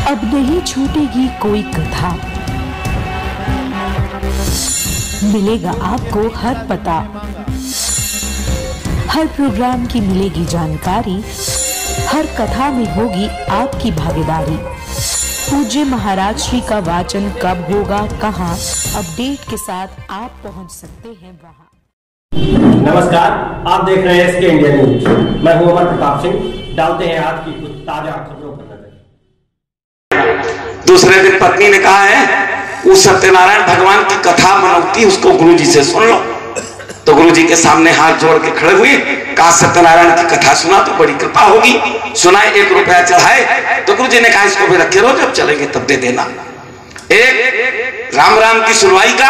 अब नहीं छूटेगी कोई कथा, मिलेगा आपको हर पता, हर प्रोग्राम की मिलेगी जानकारी, हर कथा में होगी आपकी भागीदारी। पूज्य महाराज श्री का वाचन कब होगा, कहां, अपडेट के साथ आप पहुंच सकते हैं वहां। नमस्कार, आप देख रहे हैं एसके इंडिया न्यूज। मैं हूं अमर प्रताप सिंह। डालते हैं आज की कुछ ताजा खबरों पर नजर। दूसरे दिन पत्नी ने कहा है उस सत्यनारायण भगवान की कथा मनौती उसको गुरुजी से सुन लो। तो गुरुजी के सामने हाथ जोड़ के खड़े हुए, कहा सत्यनारायण की कथा सुना तो बड़ी कृपा होगी। सुनाए, 1 रुपया चढ़ाए। तो गुरुजी ने कहा इसको भी रखे रहो, जब चलेंगे तब दे देना। एक राम राम की सुनवाई का,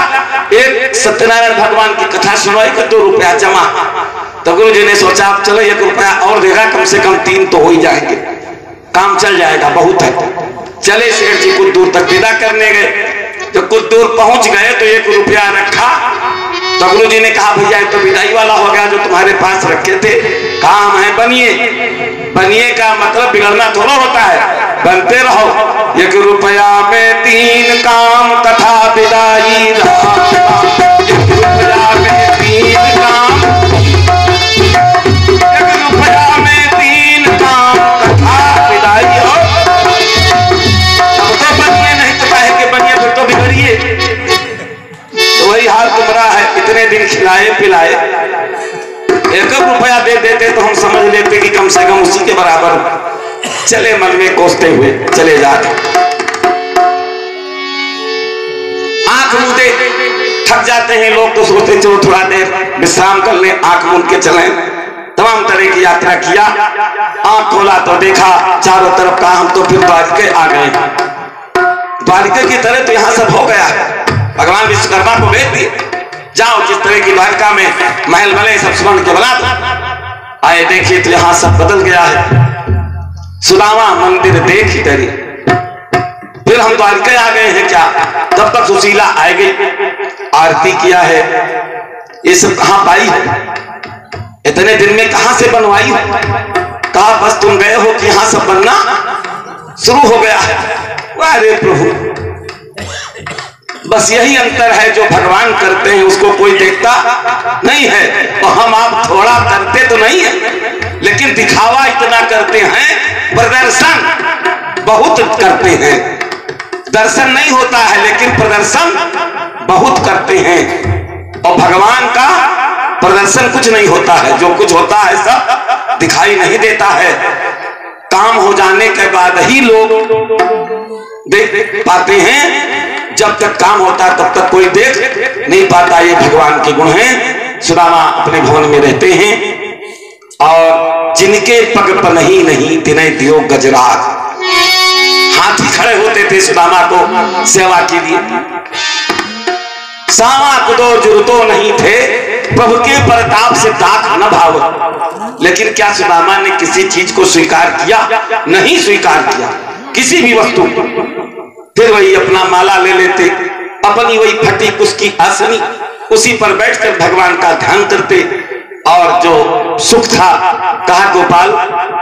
एक सत्यनारायण भगवान की कथा सुनवाई का 2 रुपया जमा। तो गुरुजी ने सोचा अब चलो 1 रुपया और देगा, कम से कम 3 तो हो ही जाएंगे, काम चल जाएगा, बहुत है। चले सेठ जी कुछ दूर तक विदा करने गए। जब कुछ दूर पहुंच गए तो 1 रुपया रखा। तो गुरुजी ने कहा भैया तो विदाई वाला हो गया जो तुम्हारे पास रखे थे। काम है बनिए, बनिए का मतलब बिगड़ना थोड़ा होता है, बनते रहो। 1 रुपया में 3 काम, कथा विदाई 1 रुपया में 3 काम, 1 रुपया में 3 काम, कथा विदाई। और अब तो बनिए, नहीं तो काहे के बनिए, फिर तो बिगड़िए। तो वही हाल तुम्हारा है। इतने दिन खिलाए पिलाए, 1 रुपया दे देते तो हम समझ लेते कि कम से कम उसी के बराबर। चले मन में कोसते हुए चले जाते। आंख मूंदे थक जाते हैं लोग तो सोचते चलो थोड़ा देर विश्राम कर ले, आंख मूंद के चलें। तमाम तरह की यात्रा किया। आंख खोला तो देखा चारों तरफ का, हम तो फिर द्वारिका आ गए। द्वारिका की तरह तो यहाँ सब हो गया है। भगवान विश्वकर्मा को भेज दिए, जाओ जिस तरह की द्वारिका में महल बने सब स्वर्ण के बना दो। आए देखिए तो यहाँ सब बदल गया है। सुदामा मंदिर देख डरी। फिर हम द्वारिका आ गए हैं क्या? तब तक सुशीला आ गई, आरती किया है। ये सब कहां पाई? इतने दिन में कहां से बनवाई? कहा बस तुम गए हो कि यहां सब बनना शुरू हो गया है। अरे प्रभु, बस यही अंतर है, जो भगवान करते हैं उसको कोई देखता नहीं है, और हम आप थोड़ा करते तो नहीं है, लेकिन दिखावा इतना करते हैं, प्रदर्शन बहुत करते हैं। दर्शन नहीं होता है लेकिन प्रदर्शन बहुत करते हैं। और भगवान का प्रदर्शन कुछ नहीं होता है, जो कुछ होता है सब दिखाई नहीं देता है। काम हो जाने के बाद ही लोग देख पाते हैं, जब तक काम होता है तब तक कोई देख नहीं पाता। ये भगवान के गुण हैं। सुदामा अपने भवन में रहते हैं, और जिनके पग पनही नहीं तिन्हें दियो गजराज। हाथी खड़े होते थे सुदामा को सेवा के लिए। सावा कुदो जुरतो नहीं थे, प्रभु के प्रताप से दाख न भाव। लेकिन क्या सुदामा ने किसी चीज को स्वीकार किया? नहीं स्वीकार किया, किसी भी वस्तु को। फिर वही अपना माला ले लेते, अपनी वही फटी उसकी आसनी, उसी पर बैठकर भगवान का ध्यान करते। और जो सुख था, कहा गोपाल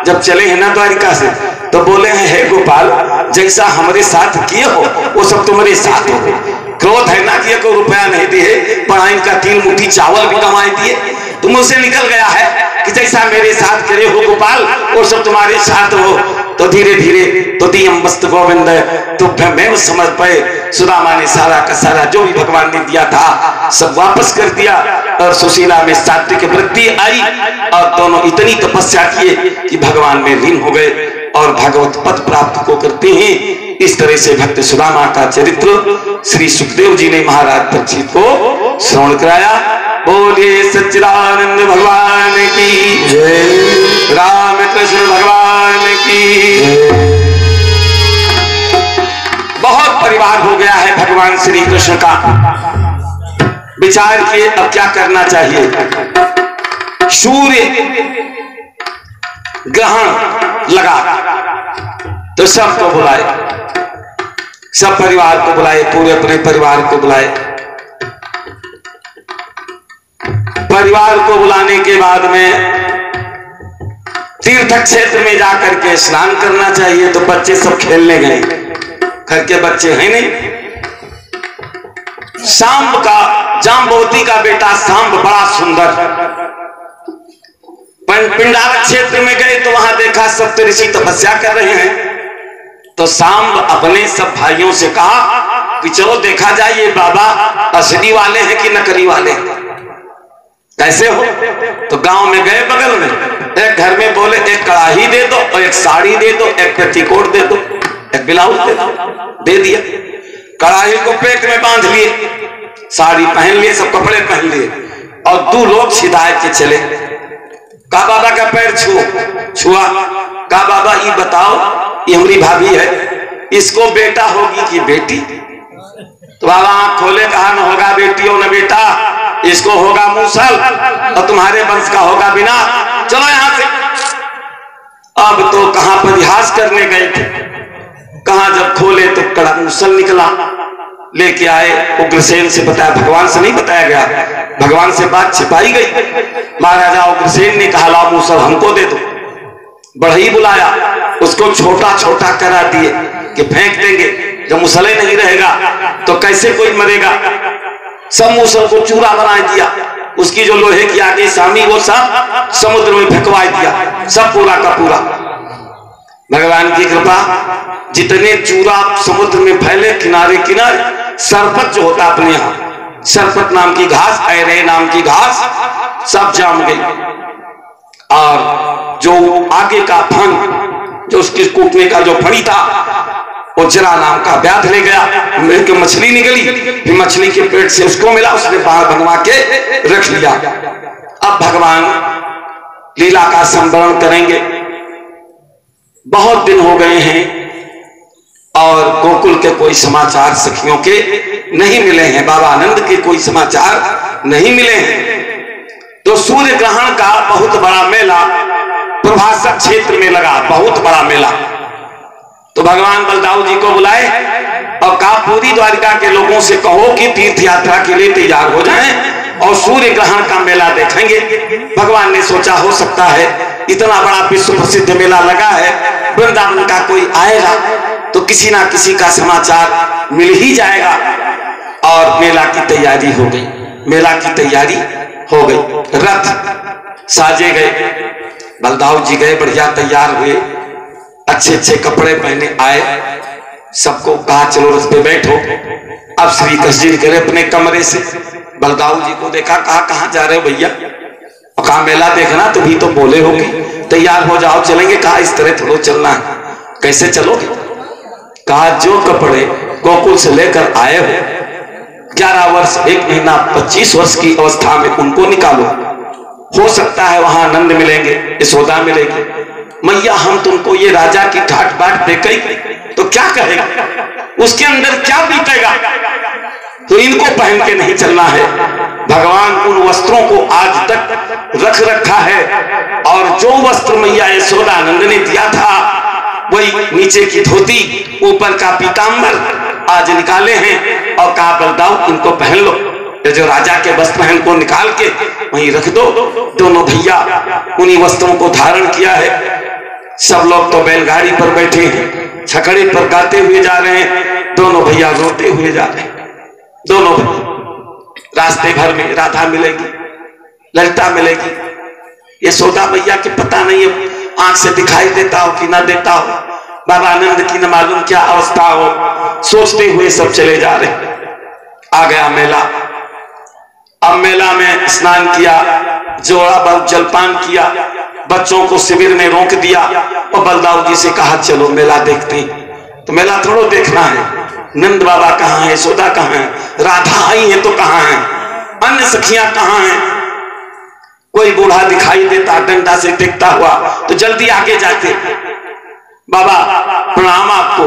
जब चले हैं ना द्वारिका से, तो बोले हैं हे गोपाल, जैसा हमारे साथ किए हो वो सब तुम्हारे साथ हो। क्रोध है ना कि 1 रुपया नहीं दिए, पढ़ाई का 3 मुट्ठी चावल भी कमाए दिए। तुम उससे निकल गया है कि जैसा मेरे साथ करे हो गोपाल, वो सब तुम्हारे साथ हो। तो धीरे धीरे तो दियम वस्तु गोविंद, तो मैं समझ पाए। सुदामा ने सारा का सारा जो भी भगवान ने दिया था सब वापस कर दिया। और सुशीला में सात्विक वृत्ति आई, और दोनों इतनी तपस्या किए कि भगवान में लीन हो गए और भगवत पद प्राप्त को करते हैं। इस तरह से भक्त सुदामा का चरित्र श्री सुखदेव जी ने महाराज परीक्षित को श्रवण कराया। बोलिए सच्चिदानंद भगवान की जय, राम कृष्ण भगवान की। बहुत परिवार हो गया है भगवान श्री कृष्ण का। विचार किए अब क्या करना चाहिए। सूर्य ग्रहण लगा तो सबको बुलाए, सब परिवार को बुलाए, पूरे अपने परिवार को बुलाए। परिवार को बुलाने के बाद में तीर्थ क्षेत्र में जाकर के स्नान करना चाहिए। तो बच्चे सब खेलने गए। घर के बच्चे हैं नहीं। सांब का, जाम्बवती का बेटा सांब बड़ा सुंदर। पिंडारक क्षेत्र में गए तो वहां देखा सप्तऋषि तपस्या कर रहे हैं। तो सांब अपने सब भाइयों से कहा कि चलो देखा जाए ये बाबा असली वाले हैं कि नकली वाले हैं, कैसे हो। तो गांव में गए, बगल में एक घर में बोले एक कड़ाही दे दो और एक साड़ी दे दो, एक पेटीकोट दे दो, एक ब्लाउज दे दो। दे दिया। कड़ाही को पेट में बांध लिए, साड़ी पहन लिए, सब कपड़े पहन लिए और 2 लोग सिधाए के चले। का बाबा का पैर छुआ। का बाबा ये बताओ, ये हमारी भाभी है, इसको बेटा होगी कि बेटी। तो बाबा आंख खोले, कहा न होगा बेटी हो न बेटा, इसको होगा मूसल और तुम्हारे वंश का होगा बिना। चलो यहां से। अब तो कहां परिहास करने गए थे, कहां जब खोले तो कड़ा मूसल निकला। लेके आए, उग्रसेन से बताया, भगवान से नहीं बताया गया, भगवान से बात छिपाई गई। महाराजा उग्रसेन ने कहा लाओ मूसल हमको दे दो। बढ़ई बुलाया, उसको छोटा छोटा करा दिए कि फेंक देंगे, जब मुसले नहीं रहेगा तो कैसे कोई मरेगा। सब मूसल को चूरा बना दिया, उसकी जो लोहे की आगे सामी वो सब समुद्र में फेंकवा दिया, सब पूरा का पूरा। भगवान की कृपा, जितने चूरा समुद्र में फैले किनारे किनारे, सरपत जो होता अपने यहाँ, सरपत नाम की घास, ऐरे नाम की घास, सब जाम गई। और जो आगे का फन, जो उसके कूटने का जो फड़ी था, वो जरा नाम का व्याध ले गया, मिल के मछली निकली, फिर मछली के पेट से उसको मिला, उसने बाहर बनवा के रख लिया। अब भगवान लीला का संवरण करेंगे। बहुत दिन हो गए हैं और गोकुल के कोई समाचार सखियों के नहीं मिले हैं, बाबा आनंद के कोई समाचार नहीं मिले हैं। तो सूर्य ग्रहण का बहुत बड़ा मेला प्रभासक क्षेत्र में लगा, बहुत बड़ा मेला। तो भगवान बलदाऊ जी को बुलाए और कहा पूरी द्वारिका के लोगों से कहो कि तीर्थ यात्रा के लिए तैयार हो जाएं और सूर्य ग्रहण का मेला देखेंगे। भगवान ने सोचा हो सकता है इतना बड़ा विश्व प्रसिद्ध मेला लगा है, वृंदावन का कोई आएगा तो किसी ना किसी का समाचार मिल ही जाएगा। और मेला की तैयारी हो गई, मेला की तैयारी हो गई, रथ साजे गए, बलदाऊ जी गए, बढ़िया तैयार हुए, अच्छे अच्छे कपड़े पहने आए, सबको कहा चलो रथ पे बैठो। अब श्री कृष्ण जी निकले अपने कमरे से, बलदाऊ जी को देखा, कहा कहां जा रहे हो भैया, और कहा मेला देखना, तभी तो बोले होगी, तैयार हो जाओ चलेंगे। कहा इस तरह थोड़ा चलना है, कैसे चलोगे। कहा जो कपड़े गोकुल से लेकर आए हो 11 वर्ष 1 महीना 25 वर्ष की अवस्था में उनको निकालो, हो सकता है वहां आनंद मिलेंगे, यशोदा मिलेगी। मैया हम तुमको ये राजा की ठाट बाट दे गई तो क्या कहेगा, उसके अंदर क्या बीतेगा, तो इनको पहन के नहीं चलना है। भगवान उन वस्त्रों को आज तक रख रखा है और जो वस्त्र मैया यशोदा आनंद ने दिया था वही नीचे की धोती ऊपर का पीतांबर आज निकाले हैं और कहा बलदाऊ इनको पहन लो। ये जो राजा के वस्त्र हैं इनको निकाल के वहीं रख दो। दोनों भैया उन्हीं वस्त्रों को धारण किया है। सब लोग तो बैलगाड़ी पर बैठे हैं, छकड़े पर गाते हुए जा रहे हैं, दोनों भैया रोते हुए जा रहे हैं। दोनों रास्ते भर में राधा मिलेगी, ललिता मिलेगी, यशोदा मैया के पता नहीं है आंख से दिखाई देता हो कि ना देता हो, बाबा आनंद की न मालूम क्या अवस्था हो, सोचते हुए सब चले जा रहे। आ गया मेला। अब मेला में स्नान किया, जोड़ा बहुत जलपान किया, बच्चों को शिविर में रोक दिया और बलदाऊ जी से कहा चलो मेला देखते हैं। तो मेला थोड़ा देखना है, नंद बाबा कहाँ है, यशोदा कहाँ है, राधा आई है तो कहाँ है, अन्य सखियां कहाँ हैं। कोई बूढ़ा दिखाई देता डंडा से देखता हुआ तो जल्दी आगे जाते, बाबा प्रणाम आपको।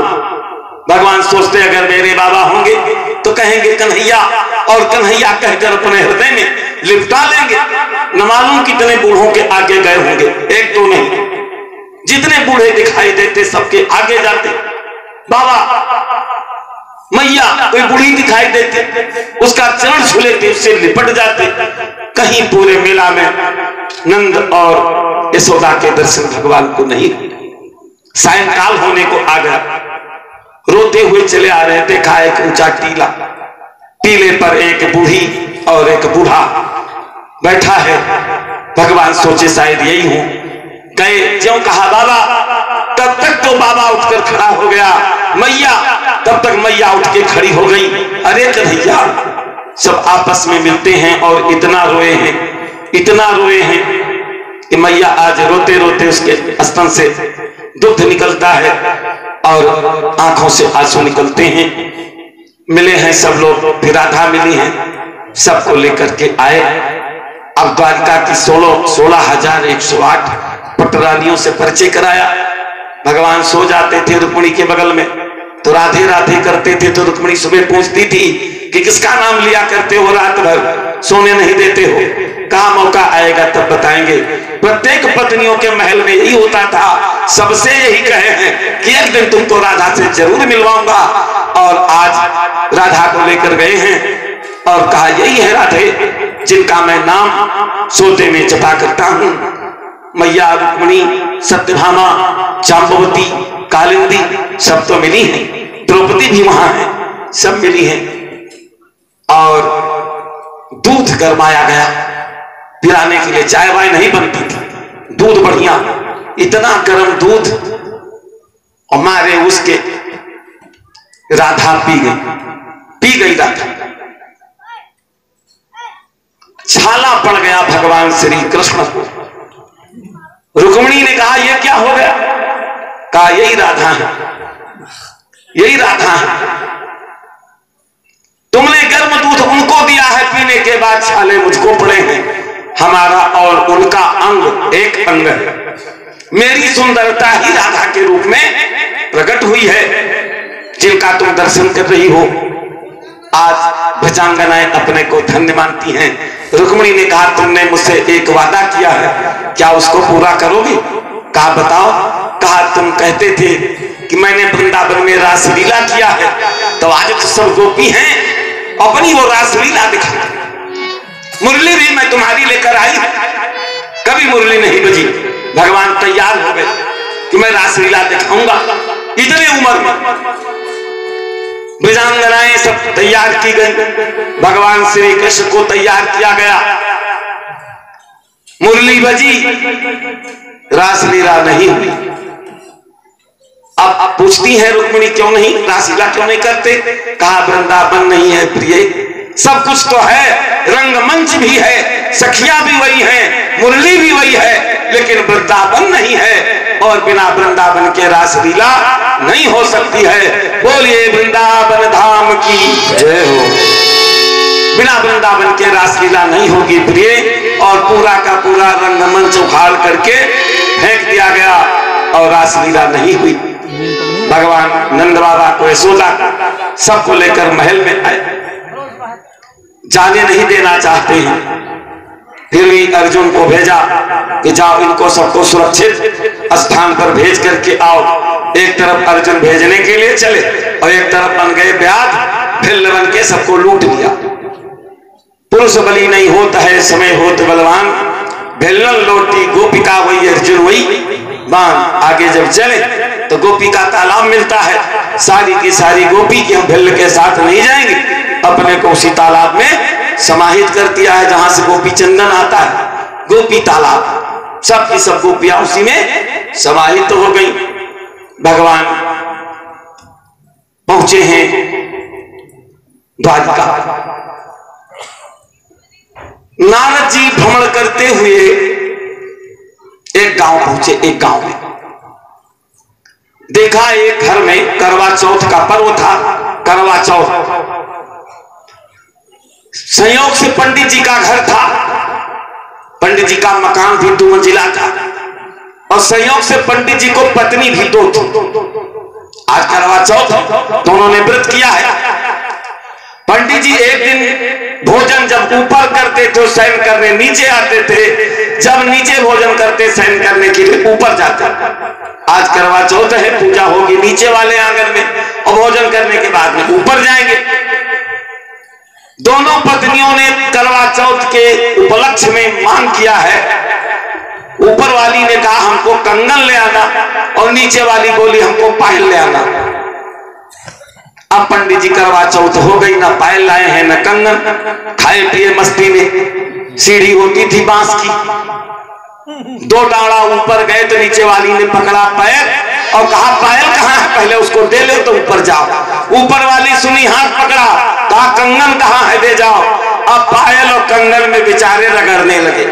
भगवान सोचते अगर मेरे बाबा होंगे तो कहेंगे कन्हैया, और कन्हैया कहकर अपने हृदय में लिपटा लेंगे। न मालूम कितने बूढ़ों के आगे गए होंगे, एक तो नहीं, जितने बूढ़े दिखाई देते सबके आगे जाते। बाबा मैया कोई बूढ़ी दिखाई देती उसका चरण छू लेते, उससे लिपट जाते। कहीं पूरे मेला में नंद और यशोदा के दर्शन भगवान को नहीं। सायंकाल होने को आ गया रोते हुए चले आ रहे, देखा एक ऊंचा टीला, टीले पर एक बूढ़ी और एक बूढ़ा बैठा है। भगवान सोचे शायद यही हूं, गए, ज्यों कहा बाबा, तब तक तो बाबा उठकर खड़ा हो गया, मैया, तब तक मैया उठ के खड़ी हो गई। अरे कन्हैया, सब आपस में मिलते हैं और इतना रोए हैं, इतना रोए हैं कि मैया आज रोते रोते उसके स्तन से दुग्ध निकलता है और आंखों से आंसू निकलते हैं। मिले हैं सब लोग, फिर राधा मिली हैं, सबको लेकर के आए। अब द्वारका की 16,108 पटरानियों से परिचय कराया। भगवान सो जाते थे रुक्मिणी के बगल में, तो राधे राधे करते थे, तो रुक्मिणी सुबह पूछती थी कि किसका नाम लिया करते हो रात भर, सोने नहीं देते हो, कहा मौका आएगा तब बताएंगे। प्रत्येक पत्नियों के महल में यही होता था, सबसे यही कहे हैं कि एक दिन तुमको राधा से जरूर मिलवाऊंगा। और आज राधा को लेकर गए हैं और कहा यही है राधे जिनका मैं नाम सोते में जपा करता हूं। मैया रुक्मिणी, सत्यभामा, जाम्बवती, कालिंदी सब तो मिली हैं, द्रौपदी भी वहां है, सब मिली हैं। और दूध गरमाया गया, पिलाने के लिए चाय वाय नहीं बनती थी, दूध बढ़िया, इतना गर्म दूध, और मारे उसके राधा पी गई राधा, छाला पड़ गया भगवान श्री कृष्ण को। रुक्मिणी ने कहा यह क्या हो गया, कहा यही राधा है, यही राधा है, तुमने गर्म दूध उनको दिया है, पीने के बाद छाले मुझको पड़े हैं। हमारा और उनका अंग एक अंग है, मेरी सुंदरता ही राधा के रूप में प्रकट हुई है, जिनका तुम दर्शन कर रही हो। आज भजांगनाएं अपने को धन्य मानती हैं। रुक्मिणी ने कहा तुमने मुझसे एक वादा किया है, क्या उसको पूरा करोगे? कहा बताओ। कहा तुम कहते थे कि मैंने वृंदावन में रासलीला किया है, तो आज तो सब गोपी हैं, अपनी वो रासलीला दिखा, मुरली भी मैं तुम्हारी लेकर आई, कभी मुरली नहीं बजी। भगवान तैयार हो गए कि मैं रासलीला दिखाऊंगा। इतने उम्र में ब्रजांगनाएं सब तैयार की गई, भगवान श्री कृष्ण को तैयार किया गया, मुरली बजी, रासलीला नहीं हुई। अब पूछती है रुक्मिणी क्यों नहीं, रासलीला क्यों नहीं करते? कहा वृंदावन नहीं है प्रिय, सब कुछ तो है, रंगमंच भी है, सखियां भी वही हैं, मुरली भी वही है, लेकिन वृंदावन नहीं है, और बिना वृंदावन के रासलीला नहीं हो सकती है। बोलिए वृंदावन धाम की जय हो। बिना वृंदावन के रासलीला नहीं होगी प्रिय, और पूरा का पूरा रंगमंच उखाड़ करके फेंक दिया गया और रासलीला नहीं हुई। भगवान नंद बाबा को, यशोदा सबको लेकर महल में आए, जाने नहीं देना चाहते हैं, फिर भी अर्जुन को भेजा कि जाओ इनको सबको सुरक्षित स्थान पर भेज करके आओ। एक तरफ अर्जुन भेजने के लिए चले और एक तरफ बन गए व्याध, भिल्ल बन के सबको लूट लिया। पुरुष बलि नहीं होता है समय होत बलवान, भिल्लन लौटी गोपिका वही अर्जुन वही बान। आगे जब चले तो गोपी का तालाब मिलता है, सारी की सारी गोपी की हम भिल्ल के साथ नहीं जाएंगे, अपने को उसी तालाब में समाहित कर दिया है जहां से गोपी चंदन आता है, गोपी तालाब, सब की सब गोपियां उसी में समाहित हो गई। भगवान पहुंचे हैं द्वारिका। नारद जी भ्रमण करते हुए एक गांव पहुंचे। एक गांव में देखा एक घर में करवा चौथ का पर्व था। करवा चौथ संयोग से पंडित जी का घर था, पंडित जी का मकान भी 2 मंजिला था, और संयोग से पंडित जी को पत्नी भी 2 थी। आज करवा चौथ तो उन्होंने व्रत किया है। पंडित जी एक दिन भोजन जब ऊपर करते तो शयन करने नीचे आते थे, जब नीचे भोजन करते शयन करने के लिए ऊपर जाते। आज करवा चौथ है, पूजा होगी नीचे वाले आंगन में, और भोजन करने के बाद में ऊपर जाएंगे। दोनों पत्नियों ने करवा चौथ के उपलक्ष्य में मांग किया है। ऊपर वाली ने कहा हमको कंगन ले आना, और नीचे वाली बोली हमको पायल ले आना। अब पंडित जी करवा चौथ हो गई, ना पायल लाए हैं न कंगन, खाए पिए मस्ती में। सीढ़ी होती थी बांस की, 2 डाड़ा ऊपर गए तो नीचे वाली ने पकड़ा पैर और कहा पायल कहाँ है, पहले उसको दे ले तो ऊपर जाओ। ऊपर वाली सुनी, हाथ पकड़ा, कहा कंगन कहाँ है, दे जाओ। अब पायल और कंगन में बेचारे रगड़ने लगे।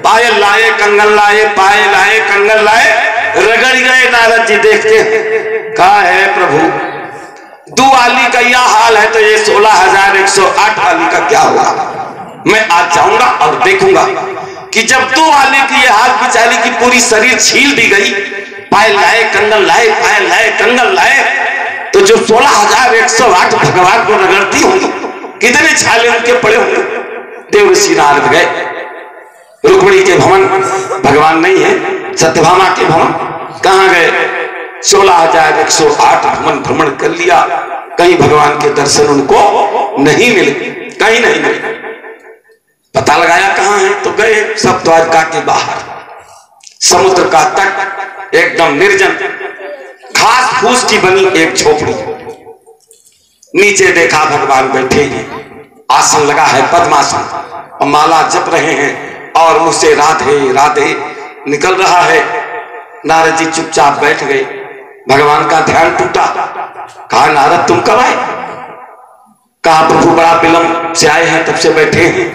पायल लाए कंगन लाए, पायल लाए कंगन लाए, रगड़ गए। नारद जी देखते कहा है प्रभु, 2 वाली का यह हाल है तो ये 16,108 वाली का क्या होगा। मैं आज जाऊंगा और देखूंगा कि जब 2 वाले की ये हाल बेचारी की पूरी शरीर छील दी गई, पायल लाए कंगन लाए, पायल लाए कंगन लाए, तो जो 16,108 भगवान को रगड़ती होंगी, कितने छाले उनके पड़े होंगे। देवर्षि नारद गए, रुक्मिणी के भवन भगवान नहीं है, सत्यभामा के भवन कहां गए। 16,108 भवन भ्रमण कर लिया, कहीं भगवान के दर्शन उनको नहीं मिले, कहीं नहीं मिले। पता लगाया कहां है, तो गए सब द्वारका के बाहर, समुद्र का तट एकदम निर्जन, घास फूस की बनी एक झोपड़ी। नीचे देखा भगवान बैठे हैं, आसन लगा है पद्मासन, और माला जप रहे हैं और मुझसे राधे राधे निकल रहा है। नारद जी चुपचाप बैठ गए, भगवान का ध्यान टूटा। कहा नारद तुम कब आए। कहा प्रभु बड़ा विलंब से आए हैं, तब से बैठे हैं।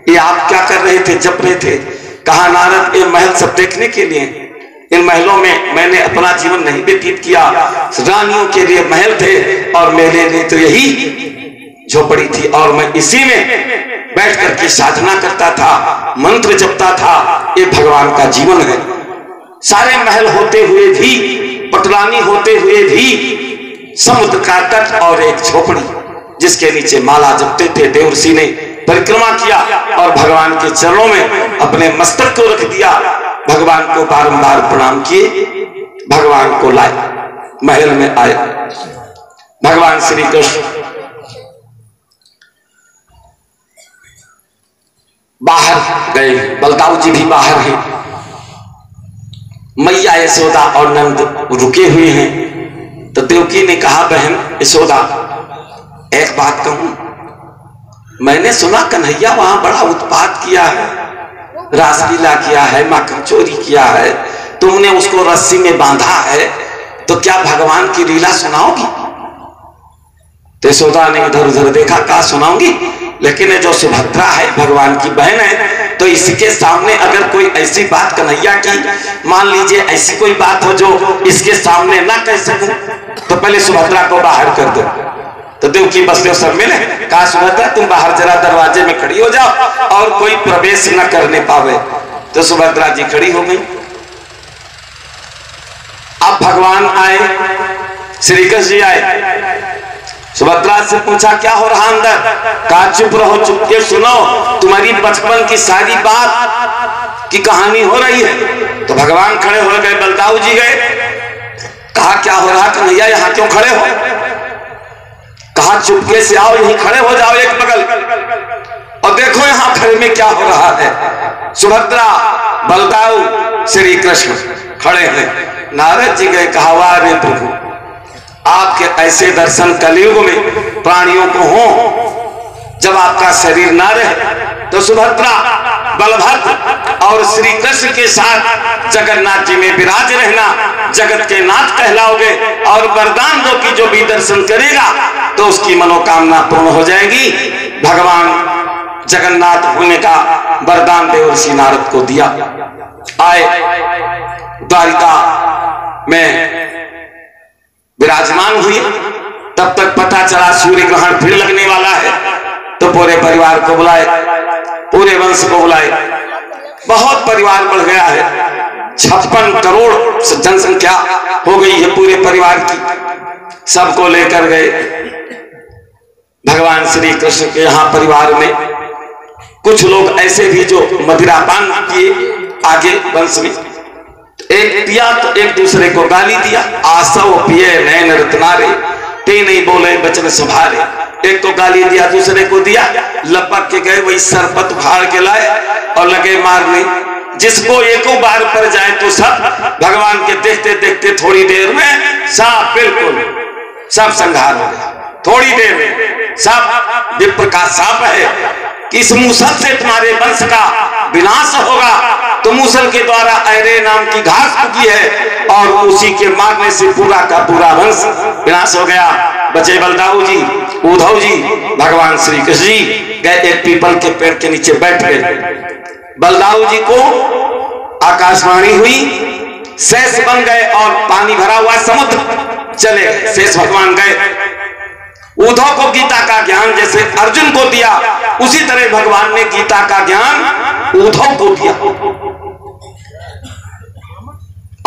ये आप क्या कर रहे थे, जप रहे थे। कहा नारद ये महल सब देखने के लिए, इन महलों में मैंने अपना जीवन नहीं व्यतीत किया, रानियों के लिए महल थे और मेरे लिए तो यही झोपड़ी थी, और मैं इसी में बैठ करके साधना करता था, मंत्र जपता था। ये भगवान का जीवन है। सारे महल होते हुए भी, पटरानी होते हुए भी, समुद्र का तट और एक झोपड़ी जिसके नीचे माला जपते थे। देवर्षि ने परिक्रमा किया और भगवान के चरणों में अपने मस्तक को रख दिया, भगवान को बारंबार प्रणाम किए, भगवान को लाए, महल में आए। भगवान श्री कृष्ण बाहर गए, बलदाऊ जी भी बाहर हैं, मैया यशोदा और नंद रुके हुए हैं। तो देवकी ने कहा बहन यशोदा एक बात कहूं, मैंने सुना कन्हैया वहां बड़ा उत्पात किया है, रासलीला किया है, माखन चोरी किया है, तुमने उसको रस्सी में बांधा है, तो क्या भगवान की लीला सुनाओगी। तो यशोदा ने इधर उधर देखा, कहा सुनाऊंगी, लेकिन ये जो सुभद्रा है भगवान की बहन है, तो इसके सामने अगर कोई ऐसी बात कन्हैया की, मान लीजिए ऐसी कोई बात हो जो इसके सामने ना कह सकूं, तो पहले सुभद्रा को बाहर कर दो। तो देवकी बसदेव सब मिले, कहा सुभद्रा तुम बाहर जरा दरवाजे में खड़ी हो जाओ और कोई प्रवेश न करने पावे। तो सुभद्रा जी खड़ी हो गई। अब भगवान आए, श्री कृष्ण जी आए, सुभद्रा से पूछा क्या हो रहा अंदर। कहा चुप रहो, चुप के सुनो, तुम्हारी बचपन की सारी बात की कहानी हो रही है। तो भगवान खड़े हो गए, बलदाऊ जी गए, कहा क्या हो रहा कन्हैया, यहाँ क्यों खड़े हो। कहा चुपके से आओ, यहीं खड़े हो जाओ एक बगल, और देखो यहाँ घर में क्या हो रहा है। सुभद्रा बलदाऊ श्री कृष्ण खड़े हैं। नारद जी गए, कहा वाह रे प्रभु, आपके ऐसे दर्शन कलयुग में प्राणियों को हो, जब आपका शरीर ना रहे तो सुभद्रा बलभद्र और श्री कृष्ण के साथ जगन्नाथ जी में विराज रहना, जगत के नाथ कहलाओगे, और वरदान दो कि जो भी दर्शन करेगा तो उसकी मनोकामना पूर्ण हो जाएगी। भगवान जगन्नाथ होने का वरदान देवर्षि नारद को दिया। आए द्वारिका में विराजमान हुई, तब तक पता चला सूर्य ग्रहण फिर लगने वाला है, तो पूरे परिवार को बुलाए, पूरे वंश को बुलाए। बहुत परिवार बढ़ गया है, 56 करोड़ जनसंख्या हो गई है पूरे परिवार की। सबको लेकर गए भगवान श्री कृष्ण के यहाँ परिवार में। कुछ लोग ऐसे भी जो मदिरापान किए आगे वंश में, एक पिया तो एक दूसरे को गाली दिया, आसव पिए नैन रत्नारे, ते नहीं बोले बचन संभाले। एक को गाली दिया, दूसरे को दिया, लपक के गए, वही सरपत उखाड़ के लाए और लगे मारने। जिसको एको बार पर जाए तो सब भगवान के देखते देखते थोड़ी देर में सब बिल्कुल सब संहार हो गया। थोड़ी देर में सब विप्र का शाप है कि इस मूसल से तुम्हारे वंश का विनाश होगा। तो मूसल के द्वारा ऐरे नाम की घास उगी है और उसी के मारने से पूरा का पूरा वंश विनाश हो गया। बचे बलदाऊ जी, उद्धव जी, भगवान श्री कृष्ण जी गए एक पीपल के पेड़ के नीचे बैठ गए। बलदाऊ जी को आकाशवाणी हुई, शेष बन गए और पानी भरा हुआ समुद्र चले गए। शेष भगवान गए। उद्धव को गीता का ज्ञान जैसे अर्जुन को दिया, उसी तरह भगवान ने गीता का ज्ञान उद्धव को दिया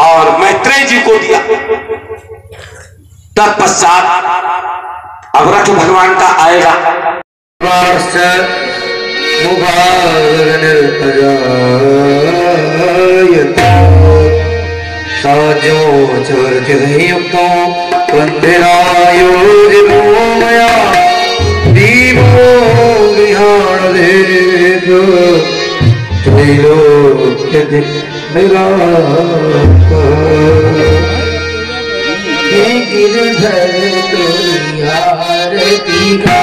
और मैत्रेय जी को दिया। तत्पश्चात अब रथ भगवान का आएगा। साजो चर्चयुक्तो वंदनायोजितो मया दीपो विहारदेव त्रैलोक्य निराका ये गिरधर तुरी आरती का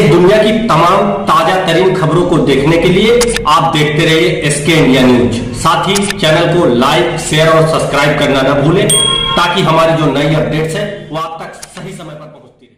दुनिया की तमाम ताजा तरीन खबरों को देखने के लिए आप देखते रहिए एसके इंडिया न्यूज। साथ ही चैनल को लाइक, शेयर और सब्सक्राइब करना न भूलें ताकि हमारी जो नई अपडेट्स है वो आप तक सही समय पर पहुंचती रहे।